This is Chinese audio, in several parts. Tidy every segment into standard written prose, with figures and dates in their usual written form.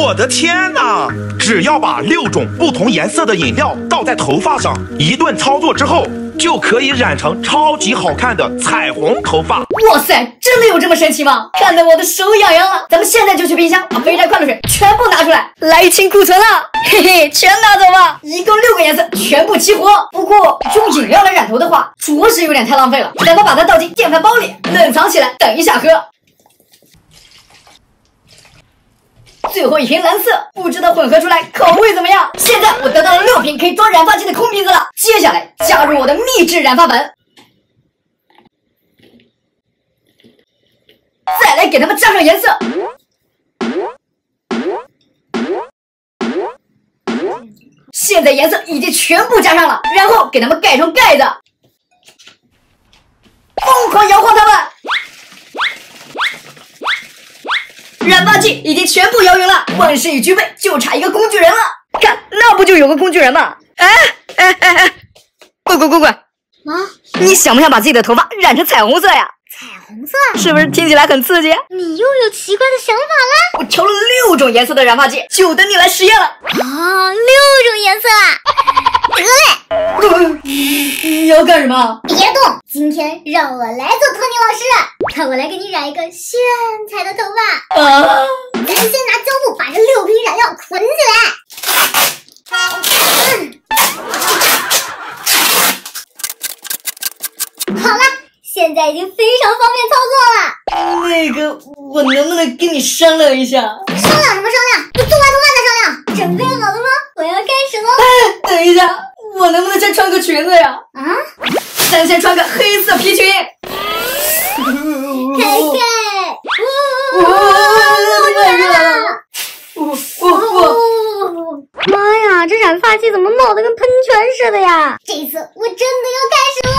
我的天哪！只要把6种不同颜色的饮料倒在头发上，一顿操作之后，就可以染成超级好看的彩虹头发。哇塞，真的有这么神奇吗？看得我的手痒痒了。咱们现在就去冰箱把肥宅快乐水全部拿出来，来清库存了。嘿嘿，全拿走吧，一共6个颜色，全部齐活。不过用饮料来染头的话，着实有点太浪费了。咱们把它倒进电饭煲里，冷藏起来，等一下喝。最后一瓶蓝色，不知道混合出来口味怎么样。现在我得到了6瓶可以装染发剂的空瓶子了，接下来加入我的秘制染发粉，再来给它们加上颜色。现在颜色已经全部加上了，然后给它们盖上盖子，疯狂摇晃它们。染发剂已经全部摇匀了，万事已俱备，就差一个工具人了。看，那不就有个工具人吗？乖，你想不想把自己的头发染成彩虹色呀？彩虹色是不是听起来很刺激？你又有奇怪的想法了？我调了6种颜色的染发剂，就等你来实验了。哦，6种颜色啊！得嘞，你要干什么？别动！今天让我来做托尼老师，看我来给你染一个炫彩的头发。咱先拿胶布把这6瓶染料捆起来。好了，现在已经非常方便操作了。那个，我能不能跟你商量一下？商量什么商量？就做完头发再商量。准备好了吗？我要开始喽。等一下，我能不能先穿个裙子呀？咱先穿个黑色皮裙。开！妈呀，这染发剂怎么冒得跟喷泉似的呀？这次我真的要开始喽！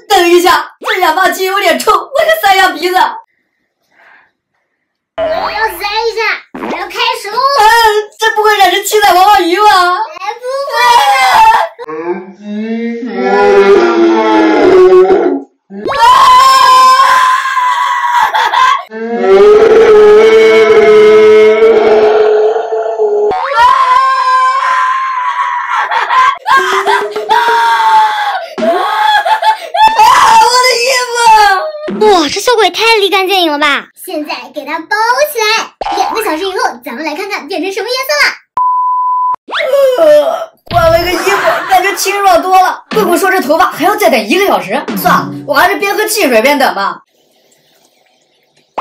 等一下，这染发剂有点臭，我得塞一下鼻子。我要塞一下，我要开始喽！这不会染成七彩娃娃鱼吧？哇，这效果也太立竿见影了吧！现在给它包起来，2个小时以后，咱们来看看变成什么颜色了。换了个衣服，感觉清爽多了。贵贵说这头发还要再等1个小时，算了，我还是边喝汽水边等吧。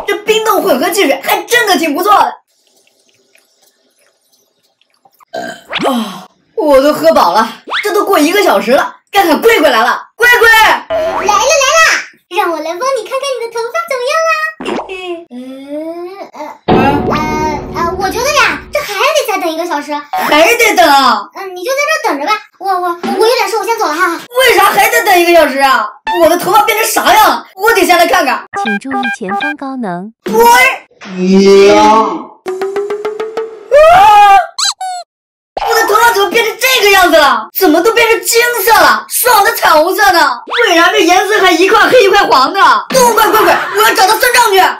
这冰冻混合汽水还真的挺不错的。我都喝饱了，这都过1个小时了，看看贵贵来了，贵贵来了，让我来帮你看看你的头发怎么样啦。我觉得呀，这还得再等1个小时，还得等啊？你就在这等着吧，我有点事，我先走了哈。为啥还得等1个小时啊？我的头发变成啥样了？我得先来看看。请注意前方高能。我的头发怎么变成这个样子了？怎么都变成金色了，爽的彩虹色呢？为啥这颜色还一块黑一块黄的？都怪贵贵，我要找他算账去。